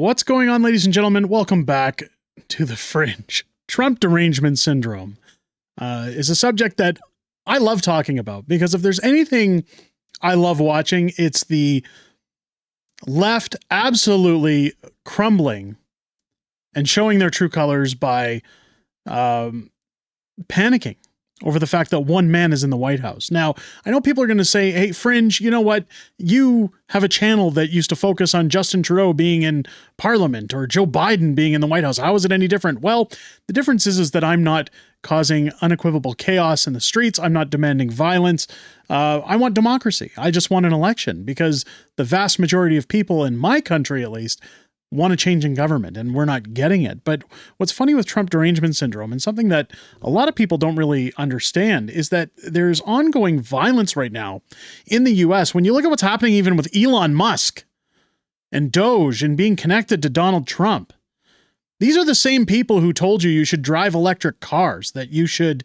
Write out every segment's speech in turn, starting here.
What's going on, ladies and gentlemen? Welcome back to the Fringe. Trump derangement syndrome is a subject that I love talking about because if there's anything I love watching, it's the left absolutely crumbling and showing their true colors by panicking over the fact that one man is in the White House. Now, I know people are going to say, hey, Fringe, you know what? You have a channel that used to focus on Justin Trudeau being in Parliament or Joe Biden being in the White House. How is it any different? Well, the difference is that I'm not causing unequivocal chaos in the streets. I'm not demanding violence. I want democracy. I just want an election because the vast majority of people in my country, at least, want a change in government, and we're not getting it. But what's funny with Trump derangement syndrome, and something that a lot of people don't really understand, is that there's ongoing violence right now in the US. When you look at what's happening even with Elon Musk and Doge and being connected to Donald Trump, these are the same people who told you should drive electric cars, that you should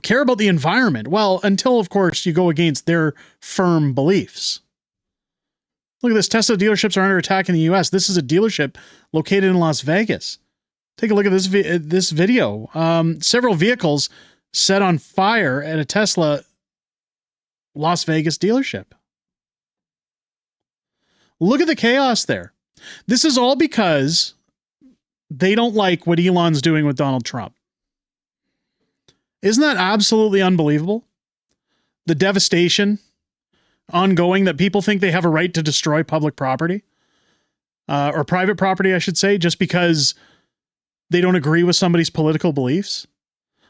care about the environment. Well, until, of course, you go against their firm beliefs. Look at this. Tesla dealerships are under attack in the U.S. This is a dealership located in Las Vegas. Take a look at this video. Several vehicles set on fire at a Tesla Las Vegas dealership. Look at the chaos there. This is all because they don't like what Elon's doing with Donald Trump. Isn't that absolutely unbelievable? The devastation ongoing, that people think they have a right to destroy public property, or private property, I should say, just because they don't agree with somebody's political beliefs.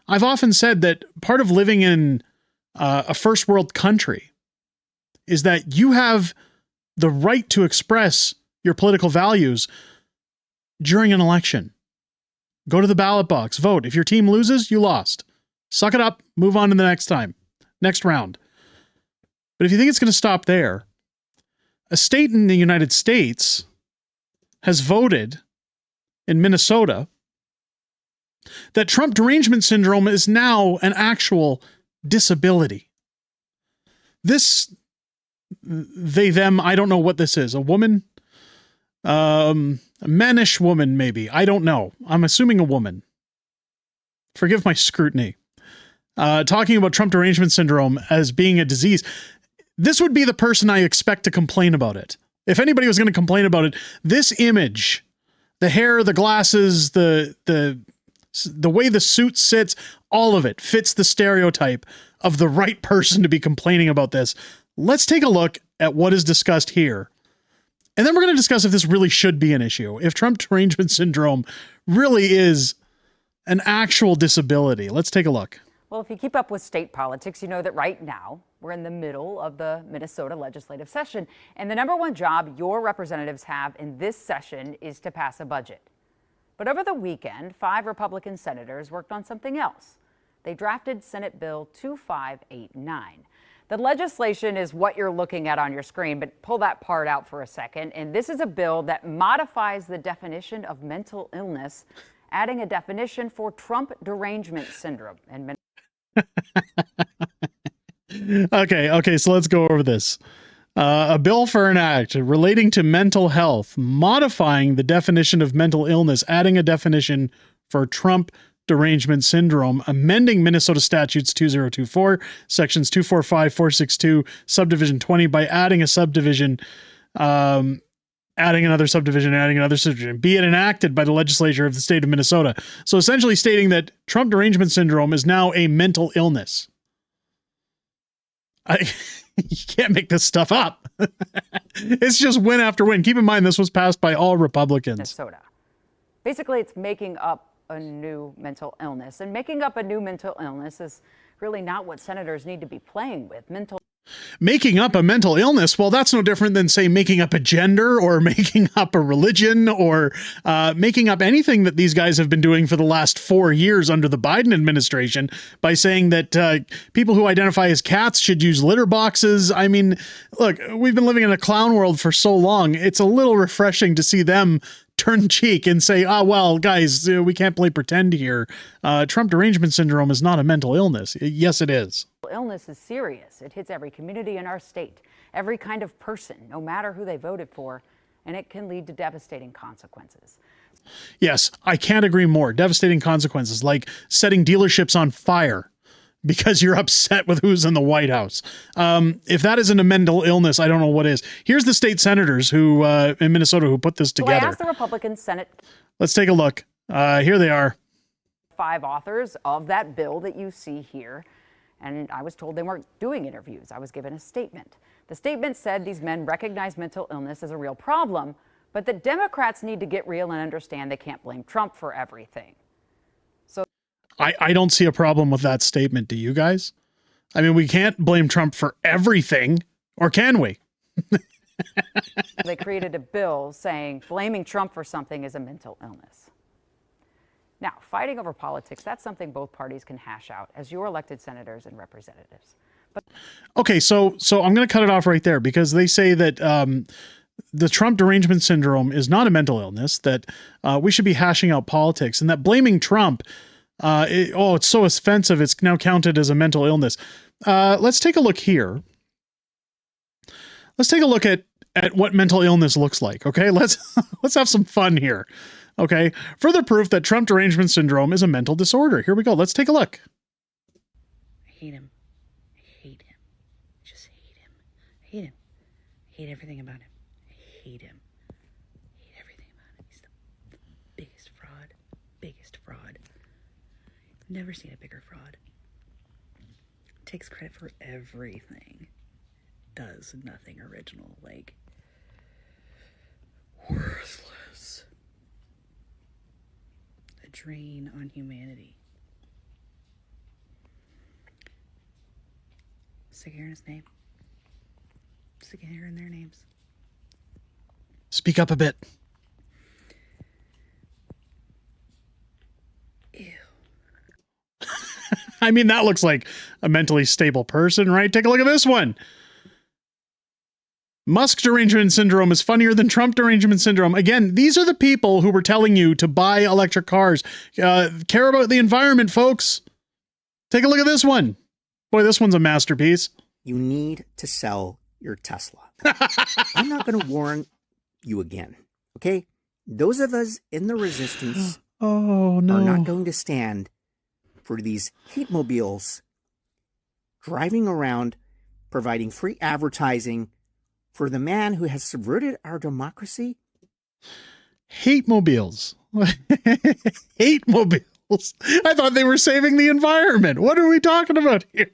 I've often said that part of living in a first world country is that you have the right to express your political values during an election. Go to the ballot box, vote. If your team loses, you lost. Suck it up, move on to the next round. But if you think it's going to stop there, a state in the United States has voted in Minnesota that Trump derangement syndrome is now an actual disability. This, they, them, I don't know what this is. A woman, a mannish woman, maybe. I don't know. I'm assuming a woman. Forgive my scrutiny. Talking about Trump derangement syndrome as being a disease. This would be the person I expect to complain about it. If anybody was going to complain about it, this image, the hair, the glasses, the way the suit sits, all of it fits the stereotype of the right person to be complaining about this. Let's take a look at what is discussed here. And then we're going to discuss if this really should be an issue. If Trump derangement syndrome really is an actual disability. Let's take a look. Well, if you keep up with state politics, you know that right now we're in the middle of the Minnesota legislative session. And the number one job your representatives have in this session is to pass a budget. But over the weekend, 5 Republican senators worked on something else. They drafted Senate Bill 2589. The legislation is what you're looking at on your screen, but pull that part out for a second. And this is a bill that modifies the definition of mental illness, adding a definition for Trump derangement syndrome. And Okay, so let's go over this. A bill for an act relating to mental health, modifying the definition of mental illness, adding a definition for Trump derangement syndrome, amending Minnesota statutes 2024, sections 245, 462, subdivision 20 by adding a subdivision, adding another subdivision, adding another subdivision, be it enacted by the legislature of the state of Minnesota. So essentially stating that Trump derangement syndrome is now a mental illness. You can't make this stuff up. It's just win after win. Keep in mind, this was passed by all Republicans. Minnesota. Basically, it's making up a new mental illness. And making up a new mental illness is really not what senators need to be playing with. Making up a mental illness, well, that's no different than, say, making up a gender or making up a religion or making up anything that these guys have been doing for the last 4 years under the Biden administration by saying that people who identify as cats should use litter boxes. I mean, look, we've been living in a clown world for so long. It's a little refreshing to see them turn cheek and say, well, guys, we can't play pretend here. Trump derangement syndrome is not a mental illness. Yes, it is. Illness is serious. It hits every community in our state, every kind of person, no matter who they voted for. and it can lead to devastating consequences. Yes, I can't agree more. Devastating consequences, like setting dealerships on fire because you're upset with who's in the White House. If that isn't a mental illness, I don't know what is. Here's the state senators who in Minnesota who put this together. So I asked the Republican Senate. Let's take a look. Here they are. 5 authors of that bill that you see here. And I was told they weren't doing interviews. I was given a statement. The statement said these men recognize mental illness as a real problem, but that Democrats need to get real and understand they can't blame Trump for everything. So I don't see a problem with that statement. Do you guys? I mean, we can't blame Trump for everything, or can we? they created a bill saying blaming Trump for something is a mental illness. Now, fighting over politics, that's something both parties can hash out as your elected senators and representatives. But okay, so I'm going to cut it off right there because they say that the Trump derangement syndrome is not a mental illness, that we should be hashing out politics, and that blaming Trump, it's so offensive, it's now counted as a mental illness. Let's take a look here. Let's take a look at what mental illness looks like, okay? Let's have some fun here. Okay, further proof that Trump derangement syndrome is a mental disorder. Here we go. Let's take a look. I hate him. I hate him. I just hate him. I hate him. I hate everything about him. I hate him. I hate everything about him. He's the biggest fraud. Biggest fraud. Never seen a bigger fraud. Takes credit for everything. Does nothing original. Like, worthless. A drain on humanity. Sick of hearing his name. Sick of hearing their names. Speak up a bit. Ew. I mean, that looks like a mentally stable person, right? Take a look at this one. Musk derangement syndrome is funnier than Trump derangement syndrome. Again, these are the people who were telling you to buy electric cars. Care about the environment, folks. Take a look at this one. Boy, this one's a masterpiece. You need to sell your Tesla. I'm not going to warn you again, okay? Those of us in the resistance oh, no. are not going to stand for these hate mobiles driving around, providing free advertising for the man who has subverted our democracy. Hate mobiles. Hate mobiles. I thought they were saving the environment. What are we talking about here?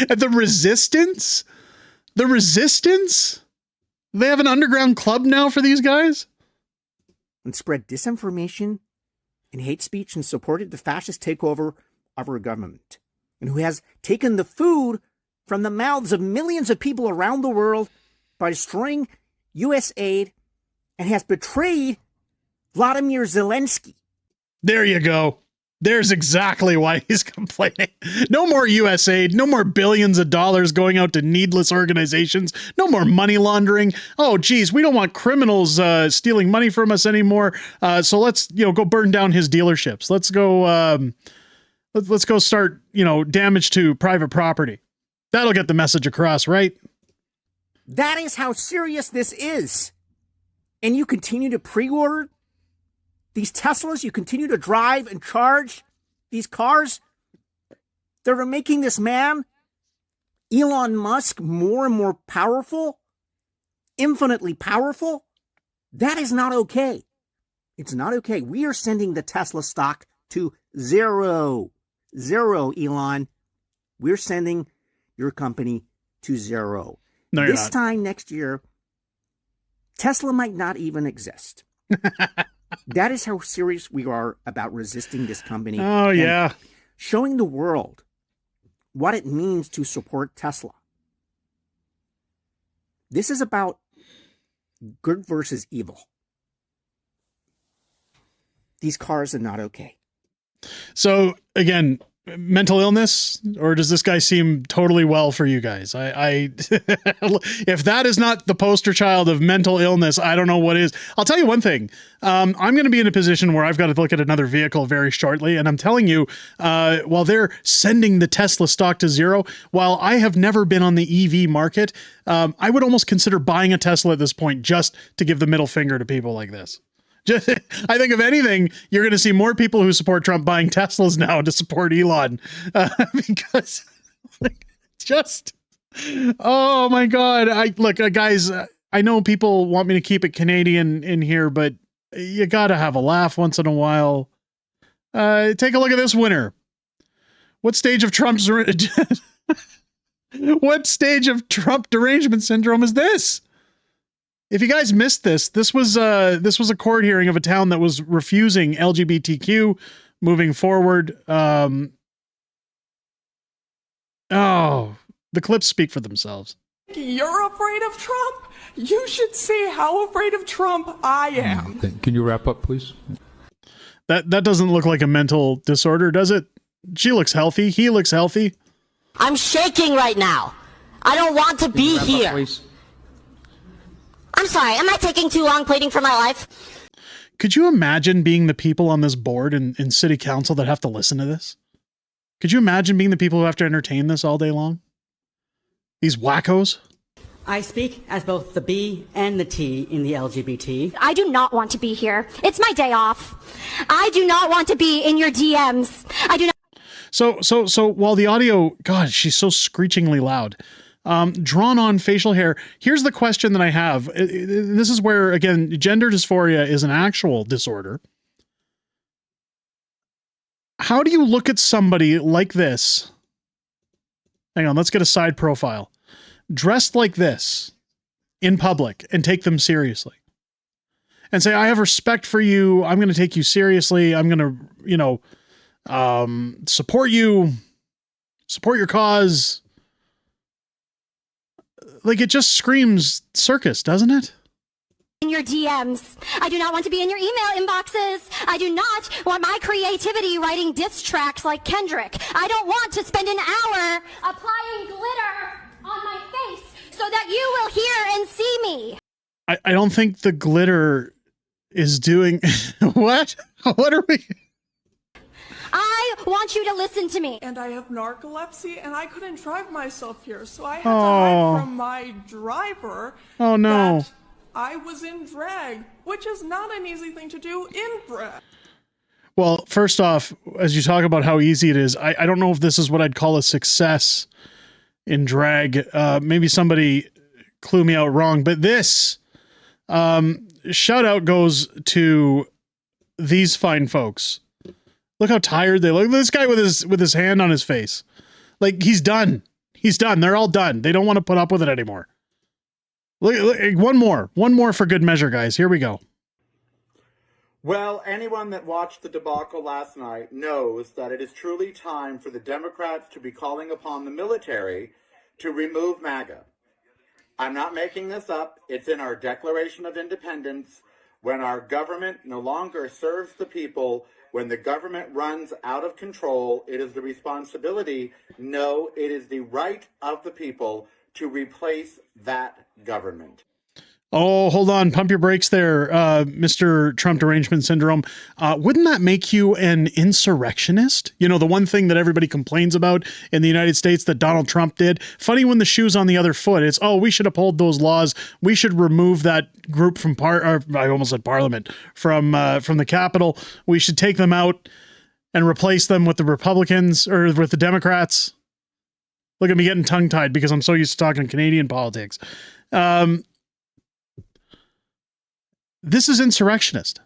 And the resistance? The resistance? They have an underground club now for these guys? And spread disinformation and hate speech and supported the fascist takeover of our government. And who has taken the food from the mouths of millions of people around the world by destroying USAID and has betrayed Vladimir Zelensky. There you go. There's exactly why he's complaining. No more USAID, no more billions of dollars going out to needless organizations, no more money laundering. Oh, geez, we don't want criminals stealing money from us anymore. So let's, go burn down his dealerships. Let's go, let's go start, damage to private property. That'll get the message across, right? That is how serious this is. And you continue to pre-order these Teslas, you continue to drive and charge these cars that are making this man, Elon Musk, more and more powerful, infinitely powerful. That is not okay. It's not okay. We are sending the Tesla stock to zero. Zero, Elon. We're sending your company to zero. No, this time next year, Tesla might not even exist. That is how serious we are about resisting this company. Oh, yeah. Showing the world what it means to support Tesla. This is about good versus evil. These cars are not okay. So, again, mental illness, or does this guy seem totally well for you guys? I if that is not the poster child of mental illness, I don't know what is. I'll tell you one thing. I'm going to be in a position where I've got to look at another vehicle very shortly, and I'm telling you, while they're sending the Tesla stock to zero, while I have never been on the EV market, I would almost consider buying a Tesla at this point just to give the middle finger to people like this. Just, I think if anything, you're going to see more people who support Trump buying Teslas now to support Elon, because just, oh my God. Look, guys, I know people want me to keep it Canadian in here, but you got to have a laugh once in a while. Take a look at this winner. What stage of Trump's, what stage of Trump derangement syndrome is this? If you guys missed this, this was a court hearing of a town that was refusing LGBTQ moving forward. Oh, the clips speak for themselves. You're afraid of Trump? You should see how afraid of Trump I am. Can you wrap up, please? That doesn't look like a mental disorder, does it? She looks healthy. He looks healthy. I'm shaking right now. I don't want to be here. Please. I'm sorry, am I taking too long pleading for my life? Could you imagine being the people on this board in city council that have to listen to this? Could you imagine being the people who have to entertain this all day long? These wackos? I speak as both the B and the T in the LGBT. I do not want to be here. It's my day off. I do not want to be in your DMs. I do not. So while the audio, God, she's so screechingly loud. Drawn on facial hair. Here's the question that I have. This is where, again, gender dysphoria is an actual disorder. How do you look at somebody like this? Hang on, let's get a side profile. Dressed like this in public and take them seriously. And say, I have respect for you. I'm going to take you seriously. I'm going to, support you, support your cause. Like, it just screams circus, doesn't it? In your DMs. I do not want to be in your email inboxes. I do not want my creativity writing diss tracks like Kendrick. I don't want to spend an hour applying glitter on my face so that you will hear and see me. I don't think the glitter is doing... What? What are we... I want you to listen to me. And I have narcolepsy, and I couldn't drive myself here, so I had to hide from my driver. Oh, no. That I was in drag, which is not an easy thing to do in drag. Well, first off, as you talk about how easy it is, I don't know if this is what I'd call a success in drag. Maybe somebody clue me out wrong, but this shout out goes to these fine folks. Look how tired they look. This guy with his hand on his face. Like, he's done. He's done. They're all done. They don't want to put up with it anymore. Look, one more for good measure, guys. Here we go. Well, anyone that watched the debacle last night knows that it is truly time for the Democrats to be calling upon the military to remove MAGA. I'm not making this up. It's in our Declaration of Independence. When our government no longer serves the people, when the government runs out of control, it is the responsibility, no, it is the right of the people to replace that government. Oh, hold on. Pump your brakes there, Mr. Trump derangement syndrome. Wouldn't that make you an insurrectionist? You know, the one thing that everybody complains about in the United States that Donald Trump did. Funny when the shoe's on the other foot. It's, oh, we should uphold those laws. We should remove that group from I almost said parliament, from the Capitol. We should take them out and replace them with the Republicans or with the Democrats. Look at me getting tongue-tied because I'm so used to talking Canadian politics. This is insurrectionist.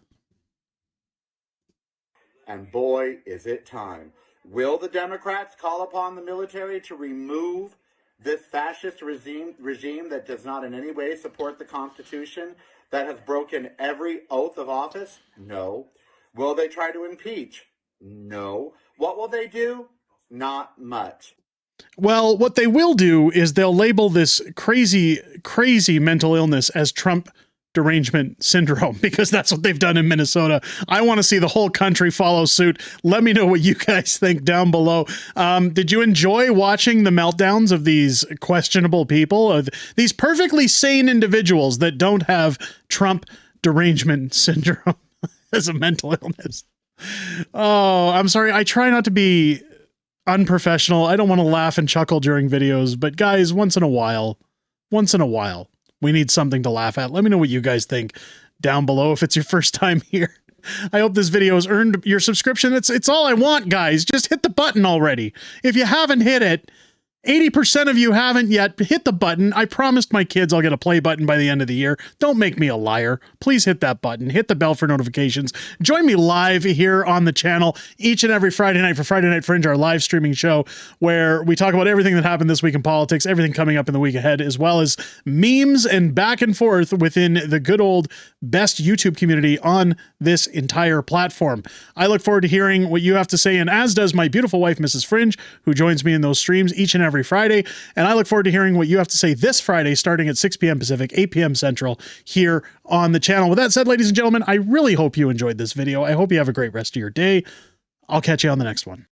And boy, is it time. Will the Democrats call upon the military to remove this fascist regime that does not in any way support the Constitution, that has broken every oath of office? No. Will they try to impeach? No. What will they do? Not much. Well, what they will do is they'll label this crazy mental illness as Trump derangement syndrome, because that's what they've done in Minnesota. I want to see the whole country follow suit. Let me know what you guys think down below. Did you enjoy watching the meltdowns of these questionable people, of these perfectly sane individuals that don't have Trump derangement syndrome as a mental illness? Oh, I'm sorry. I try not to be unprofessional. I don't want to laugh and chuckle during videos, but guys, once in a while, we need something to laugh at. Let me know what you guys think down below if it's your first time here. I hope this video has earned your subscription. It's all I want, guys. Just hit the button already. If you haven't hit it, 80% of you haven't yet. Hit the button. I promised my kids I'll get a play button by the end of the year. Don't make me a liar. Please hit that button. Hit the bell for notifications. Join me live here on the channel each and every Friday night for Friday Night Fringe, our live streaming show, where we talk about everything that happened this week in politics, everything coming up in the week ahead, as well as memes and back and forth within the good old best YouTube community on this entire platform. I look forward to hearing what you have to say, and as does my beautiful wife, Mrs. Fringe, who joins me in those streams each and every Friday. And I look forward to hearing what you have to say this Friday, starting at 6 p.m. Pacific, 8 p.m. Central, here on the channel. With that said, ladies and gentlemen, I really hope you enjoyed this video. I hope you have a great rest of your day. I'll catch you on the next one.